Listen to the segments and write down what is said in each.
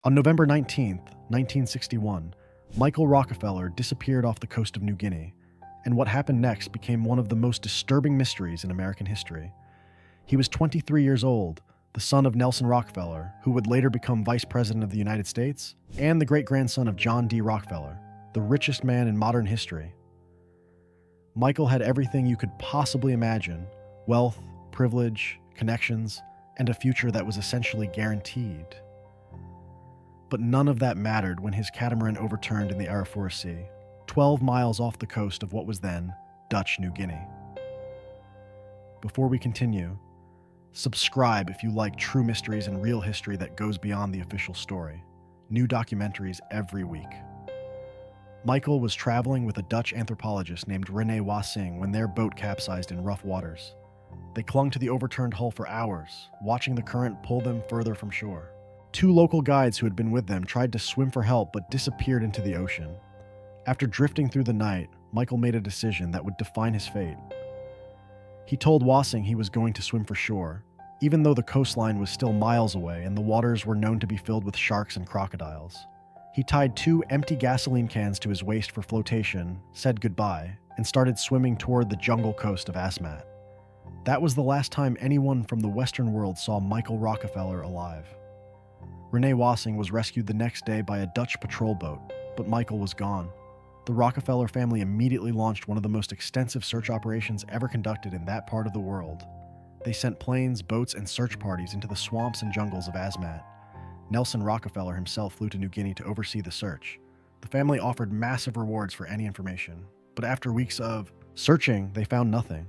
On November 19th, 1961, Michael Rockefeller disappeared off the coast of New Guinea, and what happened next became one of the most disturbing mysteries in American history. He was 23 years old, the son of Nelson Rockefeller, who would later become Vice President of the United States, and the great-grandson of John D. Rockefeller, the richest man in modern history. Michael had everything you could possibly imagine: wealth, privilege, connections, and a future that was essentially guaranteed. But none of that mattered when his catamaran overturned in the Arafura Sea, 12 miles off the coast of what was then Dutch New Guinea. Before we continue, subscribe if you like true mysteries and real history that goes beyond the official story. New documentaries every week. Michael was traveling with a Dutch anthropologist named René Wassing when their boat capsized in rough waters. They clung to the overturned hull for hours, watching the current pull them further from shore. Two local guides who had been with them tried to swim for help but disappeared into the ocean. After drifting through the night, Michael made a decision that would define his fate. He told Wassing he was going to swim for shore, even though the coastline was still miles away and the waters were known to be filled with sharks and crocodiles. He tied 2 empty gasoline cans to his waist for flotation, said goodbye, and started swimming toward the jungle coast of Asmat. That was the last time anyone from the Western world saw Michael Rockefeller alive. René Wassing was rescued the next day by a Dutch patrol boat, but Michael was gone. The Rockefeller family immediately launched one of the most extensive search operations ever conducted in that part of the world. They sent planes, boats, and search parties into the swamps and jungles of Asmat. Nelson Rockefeller himself flew to New Guinea to oversee the search. The family offered massive rewards for any information, but after weeks of searching, they found nothing.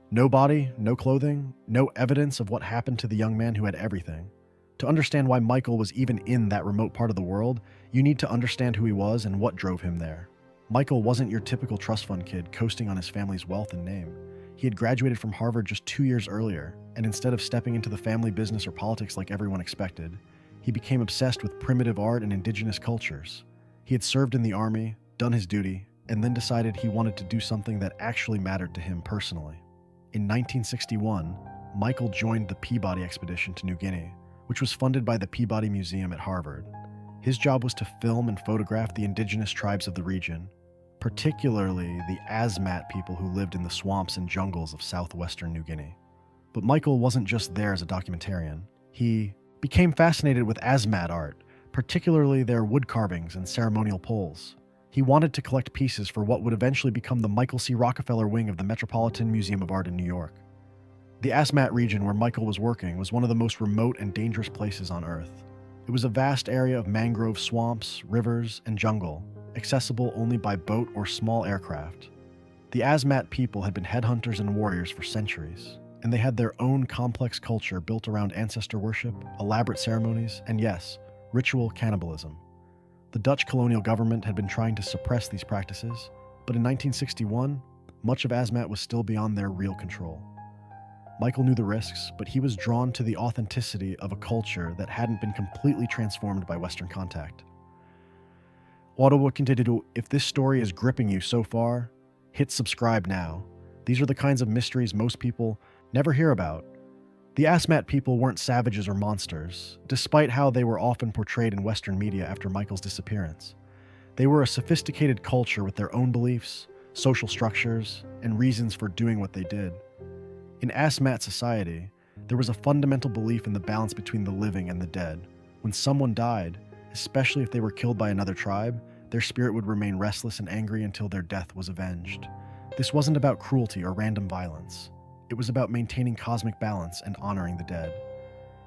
No body, no clothing, no evidence of what happened to the young man who had everything. To understand why Michael was even in that remote part of the world, you need to understand who he was and what drove him there. Michael wasn't your typical trust fund kid coasting on his family's wealth and name. He had graduated from Harvard just 2 years earlier, and instead of stepping into the family business or politics like everyone expected, he became obsessed with primitive art and indigenous cultures. He had served in the army, done his duty, and then decided he wanted to do something that actually mattered to him personally. In 1961, Michael joined the Peabody expedition to New Guinea, which was funded by the Peabody Museum at Harvard. His job was to film and photograph the indigenous tribes of the region, particularly the Asmat people who lived in the swamps and jungles of southwestern New Guinea. But Michael wasn't just there as a documentarian. He became fascinated with Asmat art, particularly their wood carvings and ceremonial poles. He wanted to collect pieces for what would eventually become the Michael C. Rockefeller wing of the Metropolitan Museum of Art in New York. The Asmat region where Michael was working was one of the most remote and dangerous places on Earth. It was a vast area of mangrove swamps, rivers, and jungle, accessible only by boat or small aircraft. The Asmat people had been headhunters and warriors for centuries, and they had their own complex culture built around ancestor worship, elaborate ceremonies, and yes, ritual cannibalism. The Dutch colonial government had been trying to suppress these practices, but in 1961, much of Asmat was still beyond their real control. Michael knew the risks, but he was drawn to the authenticity of a culture that hadn't been completely transformed by Western contact. If this story is gripping you so far, hit subscribe now. These are the kinds of mysteries most people never hear about. The Asmat people weren't savages or monsters, despite how they were often portrayed in Western media after Michael's disappearance. They were a sophisticated culture with their own beliefs, social structures, and reasons for doing what they did. In Asmat society, there was a fundamental belief in the balance between the living and the dead. When someone died, especially if they were killed by another tribe, their spirit would remain restless and angry until their death was avenged. This wasn't about cruelty or random violence. It was about maintaining cosmic balance and honoring the dead.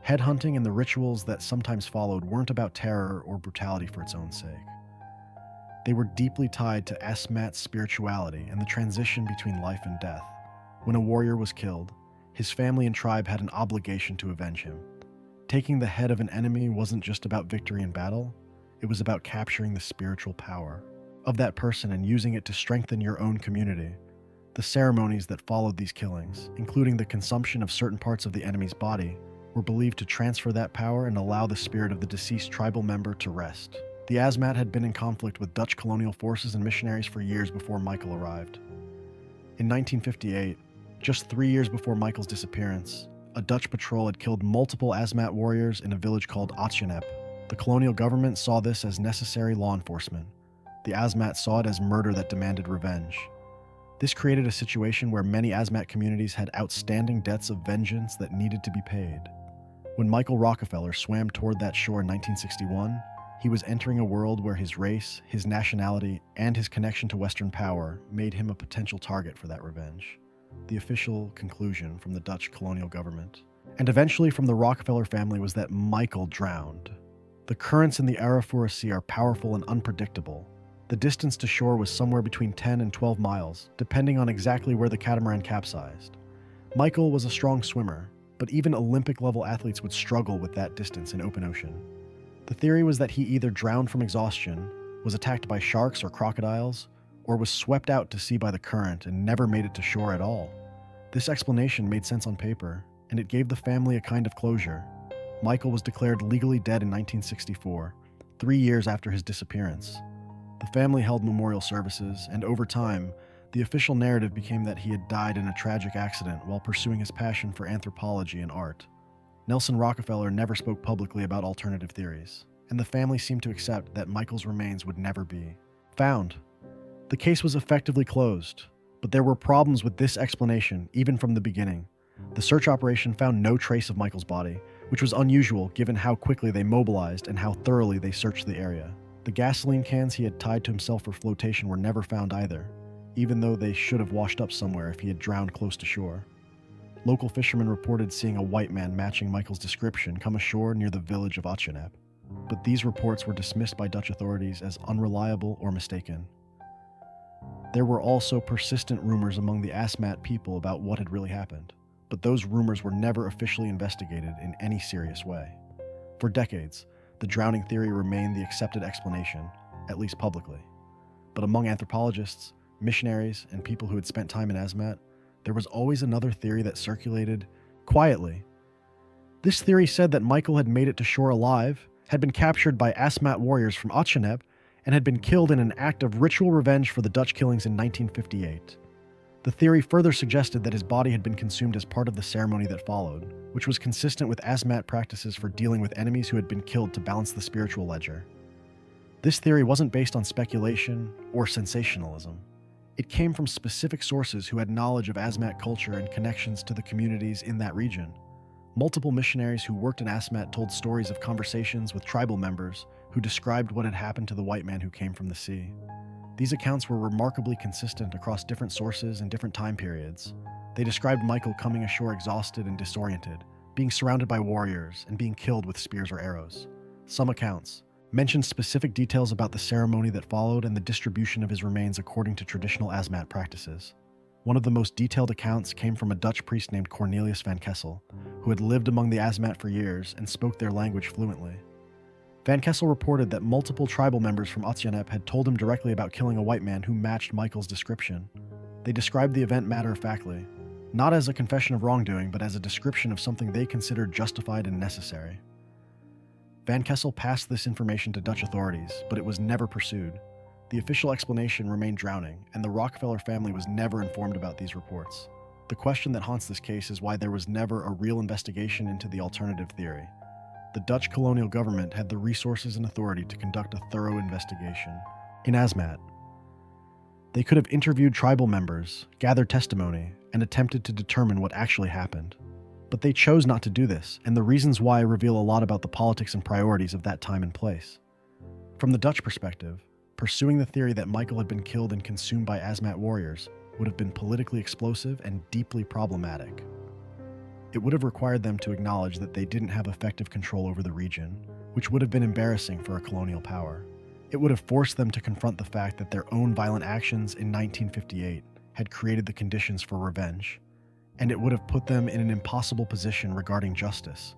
Headhunting and the rituals that sometimes followed weren't about terror or brutality for its own sake. They were deeply tied to Asmat's spirituality and the transition between life and death. When a warrior was killed, his family and tribe had an obligation to avenge him. Taking the head of an enemy wasn't just about victory in battle, it was about capturing the spiritual power of that person and using it to strengthen your own community. The ceremonies that followed these killings, including the consumption of certain parts of the enemy's body, were believed to transfer that power and allow the spirit of the deceased tribal member to rest. The Asmat had been in conflict with Dutch colonial forces and missionaries for years before Michael arrived. In 1958, just 3 years before Michael's disappearance, a Dutch patrol had killed multiple Asmat warriors in a village called Otjanep. The colonial government saw this as necessary law enforcement. The Asmat saw it as murder that demanded revenge. This created a situation where many Asmat communities had outstanding debts of vengeance that needed to be paid. When Michael Rockefeller swam toward that shore in 1961, he was entering a world where his race, his nationality, and his connection to Western power made him a potential target for that revenge. The official conclusion from the Dutch colonial government, and eventually from the Rockefeller family, was that Michael drowned. The currents in the Arafura Sea are powerful and unpredictable. The distance to shore was somewhere between 10 and 12 miles, depending on exactly where the catamaran capsized. Michael was a strong swimmer, but even Olympic-level athletes would struggle with that distance in open ocean. The theory was that he either drowned from exhaustion, was attacked by sharks or crocodiles, or was swept out to sea by the current and never made it to shore at all. This explanation made sense on paper, and it gave the family a kind of closure. Michael was declared legally dead in 1964, 3 years after his disappearance. The family held memorial services, and over time, the official narrative became that he had died in a tragic accident while pursuing his passion for anthropology and art. Nelson Rockefeller never spoke publicly about alternative theories, and the family seemed to accept that Michael's remains would never be found. The case was effectively closed, but there were problems with this explanation even from the beginning. The search operation found no trace of Michael's body, which was unusual given how quickly they mobilized and how thoroughly they searched the area. The gasoline cans he had tied to himself for flotation were never found either, even though they should have washed up somewhere if he had drowned close to shore. Local fishermen reported seeing a white man matching Michael's description come ashore near the village of Otjanep, but these reports were dismissed by Dutch authorities as unreliable or mistaken. There were also persistent rumors among the Asmat people about what had really happened, but those rumors were never officially investigated in any serious way. For decades, the drowning theory remained the accepted explanation, at least publicly. But among anthropologists, missionaries, and people who had spent time in Asmat, there was always another theory that circulated quietly. This theory said that Michael had made it to shore alive, had been captured by Asmat warriors from Otjanep, and had been killed in an act of ritual revenge for the Dutch killings in 1958. The theory further suggested that his body had been consumed as part of the ceremony that followed, which was consistent with Asmat practices for dealing with enemies who had been killed to balance the spiritual ledger. This theory wasn't based on speculation or sensationalism. It came from specific sources who had knowledge of Asmat culture and connections to the communities in that region. Multiple missionaries who worked in Asmat told stories of conversations with tribal members who described what had happened to the white man who came from the sea. These accounts were remarkably consistent across different sources and different time periods. They described Michael coming ashore exhausted and disoriented, being surrounded by warriors, and being killed with spears or arrows. Some accounts mentioned specific details about the ceremony that followed and the distribution of his remains according to traditional Asmat practices. One of the most detailed accounts came from a Dutch priest named Cornelius van Kessel, who had lived among the Asmat for years and spoke their language fluently. Van Kessel reported that multiple tribal members from Otjanep had told him directly about killing a white man who matched Michael's description. They described the event matter-of-factly, not as a confession of wrongdoing, but as a description of something they considered justified and necessary. Van Kessel passed this information to Dutch authorities, but it was never pursued. The official explanation remained drowning, and the Rockefeller family was never informed about these reports. The question that haunts this case is why there was never a real investigation into the alternative theory. The Dutch colonial government had the resources and authority to conduct a thorough investigation. In Asmat, they could have interviewed tribal members, gathered testimony, and attempted to determine what actually happened. But they chose not to do this, and the reasons why reveal a lot about the politics and priorities of that time and place. From the Dutch perspective, pursuing the theory that Michael had been killed and consumed by Asmat warriors would have been politically explosive and deeply problematic. It would have required them to acknowledge that they didn't have effective control over the region, which would have been embarrassing for a colonial power. It would have forced them to confront the fact that their own violent actions in 1958 had created the conditions for revenge, and it would have put them in an impossible position regarding justice.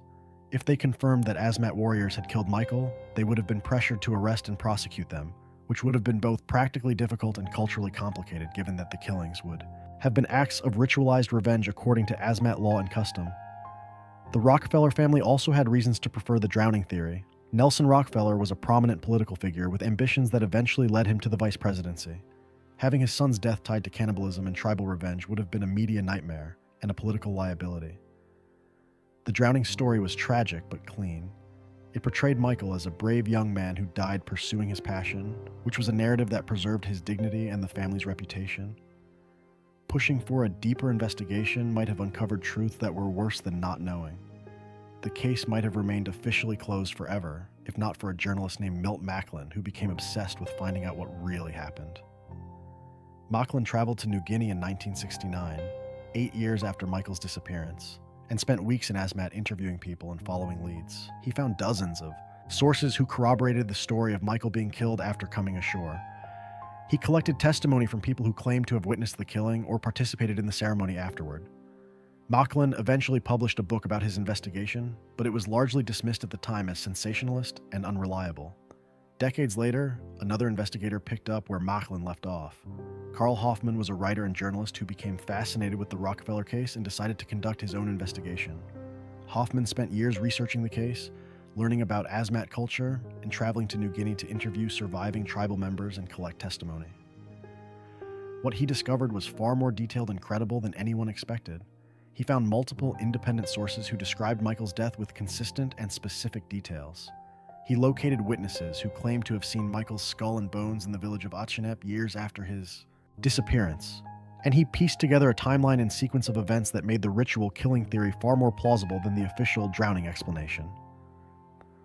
If they confirmed that Asmat warriors had killed Michael, they would have been pressured to arrest and prosecute them, which would have been both practically difficult and culturally complicated given that the killings would have been acts of ritualized revenge according to Asmat law and custom. The Rockefeller family also had reasons to prefer the drowning theory. Nelson Rockefeller was a prominent political figure with ambitions that eventually led him to the vice presidency. Having his son's death tied to cannibalism and tribal revenge would have been a media nightmare and a political liability. The drowning story was tragic but clean. It portrayed Michael as a brave young man who died pursuing his passion, which was a narrative that preserved his dignity and the family's reputation. Pushing for a deeper investigation might have uncovered truths that were worse than not knowing. The case might have remained officially closed forever, if not for a journalist named Milt Macklin who became obsessed with finding out what really happened. Macklin traveled to New Guinea in 1969, 8 years after Michael's disappearance, and spent weeks in Asmat interviewing people and following leads. He found dozens of sources who corroborated the story of Michael being killed after coming ashore. He collected testimony from people who claimed to have witnessed the killing or participated in the ceremony afterward. Macklin eventually published a book about his investigation, but it was largely dismissed at the time as sensationalist and unreliable. Decades later, another investigator picked up where Macklin left off. Carl Hoffman was a writer and journalist who became fascinated with the Rockefeller case and decided to conduct his own investigation. Hoffman spent years researching the case, learning about Asmat culture, and traveling to New Guinea to interview surviving tribal members and collect testimony. What he discovered was far more detailed and credible than anyone expected. He found multiple independent sources who described Michael's death with consistent and specific details. He located witnesses who claimed to have seen Michael's skull and bones in the village of Achinep years after his disappearance, and he pieced together a timeline and sequence of events that made the ritual killing theory far more plausible than the official drowning explanation.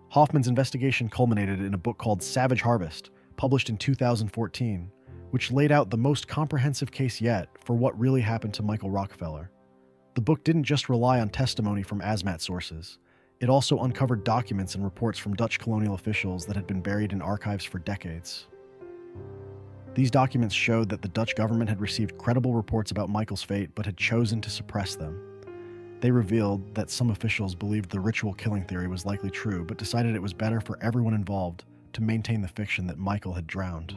Hoffman's investigation culminated in a book called Savage Harvest, published in 2014, which laid out the most comprehensive case yet for what really happened to Michael Rockefeller. The book didn't just rely on testimony from Asmat sources. It also uncovered documents and reports from Dutch colonial officials that had been buried in archives for decades. These documents showed that the Dutch government had received credible reports about Michael's fate but had chosen to suppress them. They revealed that some officials believed the ritual killing theory was likely true, but decided it was better for everyone involved to maintain the fiction that Michael had drowned.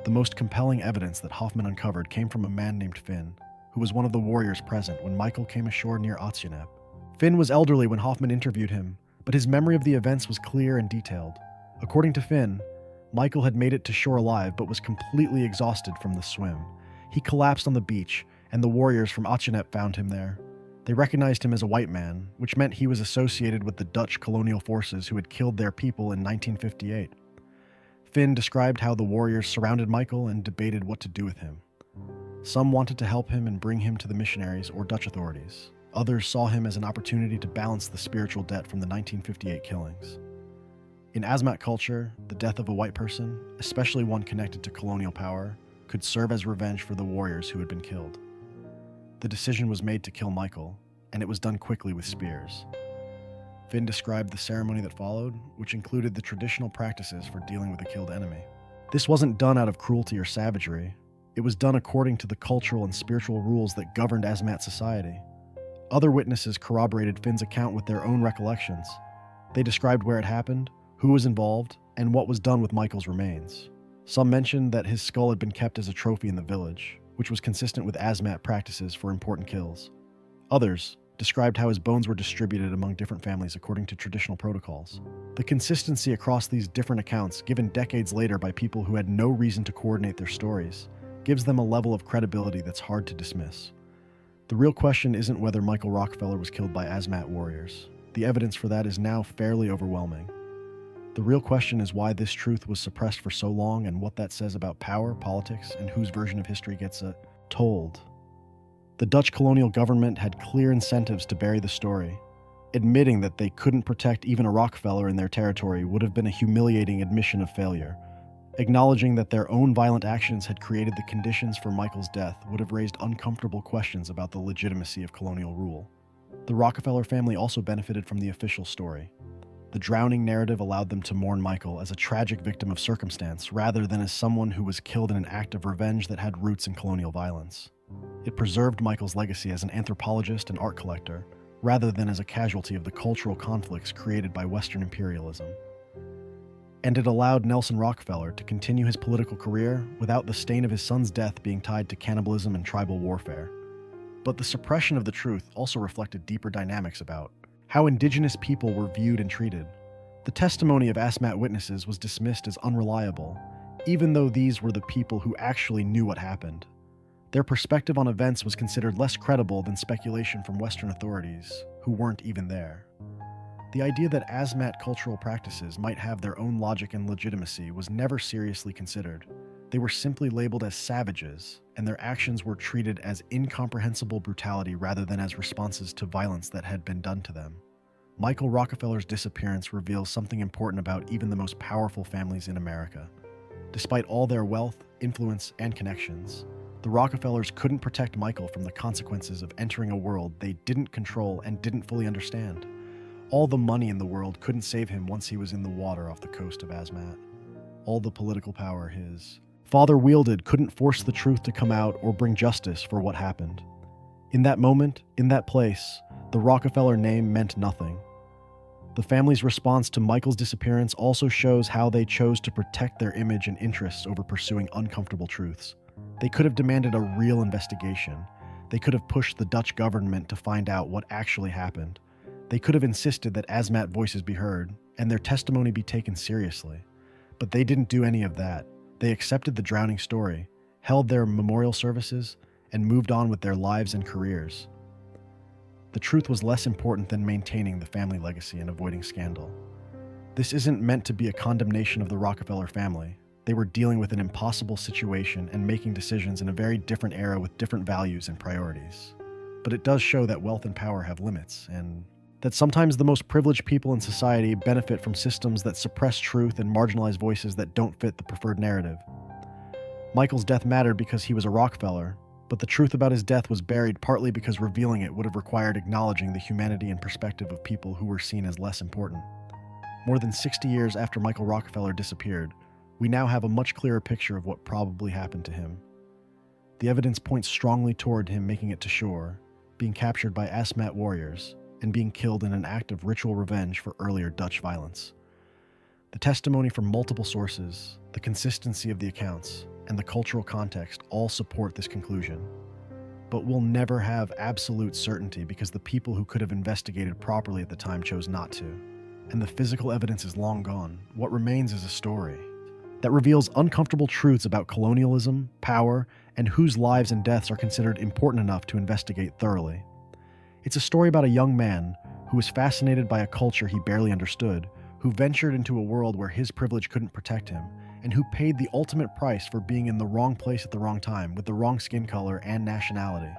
The most compelling evidence that Hoffman uncovered came from a man named Finn, who was one of the warriors present when Michael came ashore near Achinep. Finn was elderly when Hoffman interviewed him, but his memory of the events was clear and detailed. According to Finn, Michael had made it to shore alive but was completely exhausted from the swim. He collapsed on the beach, and the warriors from Achinep found him there. They recognized him as a white man, which meant he was associated with the Dutch colonial forces who had killed their people in 1958. Finn described how the warriors surrounded Michael and debated what to do with him. Some wanted to help him and bring him to the missionaries or Dutch authorities. Others saw him as an opportunity to balance the spiritual debt from the 1958 killings. In Asmat culture, the death of a white person, especially one connected to colonial power, could serve as revenge for the warriors who had been killed. The decision was made to kill Michael, and it was done quickly with spears. Finn described the ceremony that followed, which included the traditional practices for dealing with a killed enemy. This wasn't done out of cruelty or savagery. It was done according to the cultural and spiritual rules that governed Asmat society. Other witnesses corroborated Finn's account with their own recollections. They described where it happened, who was involved, and what was done with Michael's remains. Some mentioned that his skull had been kept as a trophy in the village, which was consistent with Asmat practices for important kills. Others described how his bones were distributed among different families according to traditional protocols. The consistency across these different accounts, given decades later by people who had no reason to coordinate their stories, gives them a level of credibility that's hard to dismiss. The real question isn't whether Michael Rockefeller was killed by Asmat warriors. The evidence for that is now fairly overwhelming. The real question is why this truth was suppressed for so long and what that says about power, politics, and whose version of history gets told. The Dutch colonial government had clear incentives to bury the story. Admitting that they couldn't protect even a Rockefeller in their territory would have been a humiliating admission of failure. Acknowledging that their own violent actions had created the conditions for Michael's death would have raised uncomfortable questions about the legitimacy of colonial rule. The Rockefeller family also benefited from the official story. The drowning narrative allowed them to mourn Michael as a tragic victim of circumstance rather than as someone who was killed in an act of revenge that had roots in colonial violence. It preserved Michael's legacy as an anthropologist and art collector, rather than as a casualty of the cultural conflicts created by Western imperialism. And it allowed Nelson Rockefeller to continue his political career without the stain of his son's death being tied to cannibalism and tribal warfare. But the suppression of the truth also reflected deeper dynamics about how indigenous people were viewed and treated. The testimony of Asmat witnesses was dismissed as unreliable, even though these were the people who actually knew what happened. Their perspective on events was considered less credible than speculation from Western authorities, who weren't even there. The idea that Asmat cultural practices might have their own logic and legitimacy was never seriously considered. They were simply labeled as savages, and their actions were treated as incomprehensible brutality rather than as responses to violence that had been done to them. Michael Rockefeller's disappearance reveals something important about even the most powerful families in America. Despite all their wealth, influence, and connections, the Rockefellers couldn't protect Michael from the consequences of entering a world they didn't control and didn't fully understand. All the money in the world couldn't save him once he was in the water off the coast of Asmat. All the political power his father wielded couldn't force the truth to come out or bring justice for what happened. In that moment, in that place, the Rockefeller name meant nothing. The family's response to Michael's disappearance also shows how they chose to protect their image and interests over pursuing uncomfortable truths. They could have demanded a real investigation. They could have pushed the Dutch government to find out what actually happened. They could have insisted that Asmat voices be heard and their testimony be taken seriously. But they didn't do any of that. They accepted the drowning story, held their memorial services, and moved on with their lives and careers. The truth was less important than maintaining the family legacy and avoiding scandal. This isn't meant to be a condemnation of the Rockefeller family. They were dealing with an impossible situation and making decisions in a very different era with different values and priorities. But it does show that wealth and power have limits, and that sometimes the most privileged people in society benefit from systems that suppress truth and marginalize voices that don't fit the preferred narrative. Michael's death mattered because he was a Rockefeller, but the truth about his death was buried partly because revealing it would have required acknowledging the humanity and perspective of people who were seen as less important. More than 60 years after Michael Rockefeller disappeared, we now have a much clearer picture of what probably happened to him. The evidence points strongly toward him making it to shore, being captured by Asmat warriors, and being killed in an act of ritual revenge for earlier Dutch violence. The testimony from multiple sources, the consistency of the accounts, and the cultural context all support this conclusion. But we'll never have absolute certainty because the people who could have investigated properly at the time chose not to. And the physical evidence is long gone. What remains is a story that reveals uncomfortable truths about colonialism, power, and whose lives and deaths are considered important enough to investigate thoroughly. It's a story about a young man who was fascinated by a culture he barely understood, who ventured into a world where his privilege couldn't protect him, and who paid the ultimate price for being in the wrong place at the wrong time with the wrong skin color and nationality.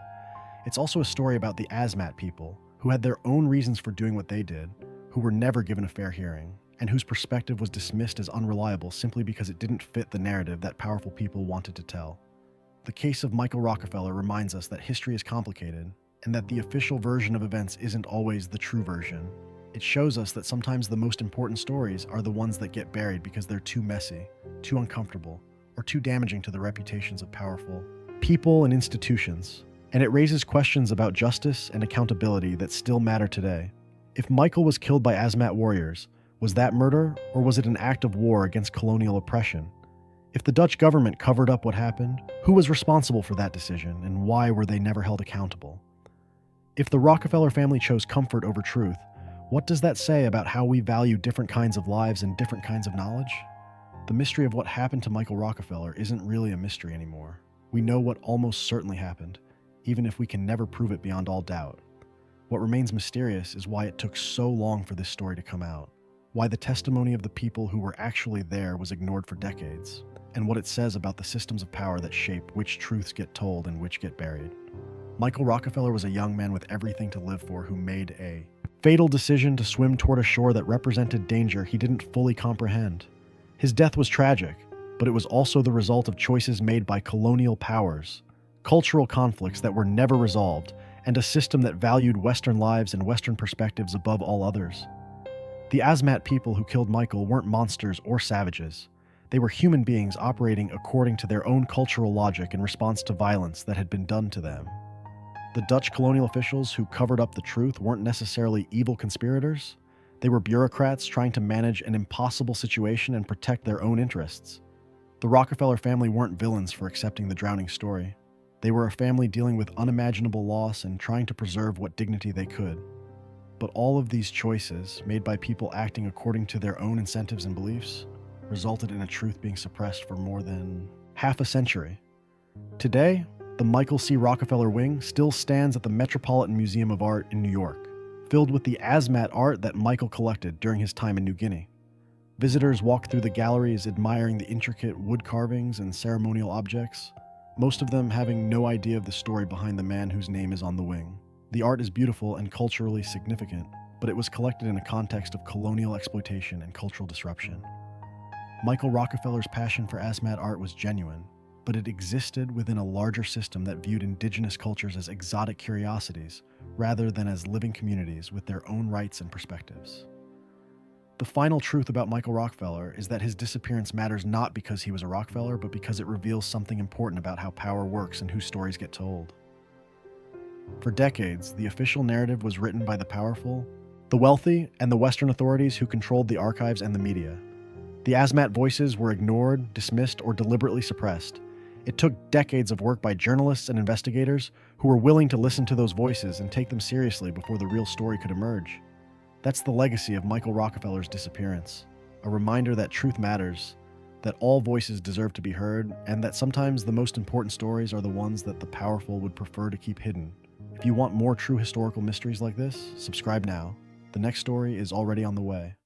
It's also a story about the Asmat people, who had their own reasons for doing what they did, who were never given a fair hearing, and whose perspective was dismissed as unreliable simply because it didn't fit the narrative that powerful people wanted to tell. The case of Michael Rockefeller reminds us that history is complicated, and that the official version of events isn't always the true version. It shows us that sometimes the most important stories are the ones that get buried because they're too messy, too uncomfortable, or too damaging to the reputations of powerful people and institutions. And it raises questions about justice and accountability that still matter today. If Michael was killed by Asmat warriors, was that murder, or was it an act of war against colonial oppression? If the Dutch government covered up what happened, who was responsible for that decision, and why were they never held accountable? If the Rockefeller family chose comfort over truth, what does that say about how we value different kinds of lives and different kinds of knowledge? The mystery of what happened to Michael Rockefeller isn't really a mystery anymore. We know what almost certainly happened, even if we can never prove it beyond all doubt. What remains mysterious is why it took so long for this story to come out, why the testimony of the people who were actually there was ignored for decades, and what it says about the systems of power that shape which truths get told and which get buried. Michael Rockefeller was a young man with everything to live for who made a fatal decision to swim toward a shore that represented danger he didn't fully comprehend. His death was tragic, but it was also the result of choices made by colonial powers, cultural conflicts that were never resolved, and a system that valued Western lives and Western perspectives above all others. The Asmat people who killed Michael weren't monsters or savages. They were human beings operating according to their own cultural logic in response to violence that had been done to them. The Dutch colonial officials who covered up the truth weren't necessarily evil conspirators. They were bureaucrats trying to manage an impossible situation and protect their own interests. The Rockefeller family weren't villains for accepting the drowning story. They were a family dealing with unimaginable loss and trying to preserve what dignity they could. But all of these choices, made by people acting according to their own incentives and beliefs, resulted in a truth being suppressed for more than half a century. Today, the Michael C. Rockefeller Wing still stands at the Metropolitan Museum of Art in New York. filled with the Asmat art that Michael collected during his time in New Guinea. Visitors walk through the galleries admiring the intricate wood carvings and ceremonial objects, most of them having no idea of the story behind the man whose name is on the wing. The art is beautiful and culturally significant, but it was collected in a context of colonial exploitation and cultural disruption. Michael Rockefeller's passion for Asmat art was genuine, but it existed within a larger system that viewed indigenous cultures as exotic curiosities rather than as living communities with their own rights and perspectives. The final truth about Michael Rockefeller is that his disappearance matters not because he was a Rockefeller, but because it reveals something important about how power works and whose stories get told. For decades, the official narrative was written by the powerful, the wealthy, and the Western authorities who controlled the archives and the media. The Asmat voices were ignored, dismissed, or deliberately suppressed. It took decades of work by journalists and investigators who were willing to listen to those voices and take them seriously before the real story could emerge. That's the legacy of Michael Rockefeller's disappearance, a reminder that truth matters, that all voices deserve to be heard, and that sometimes the most important stories are the ones that the powerful would prefer to keep hidden. If you want more true historical mysteries like this, subscribe now. The next story is already on the way.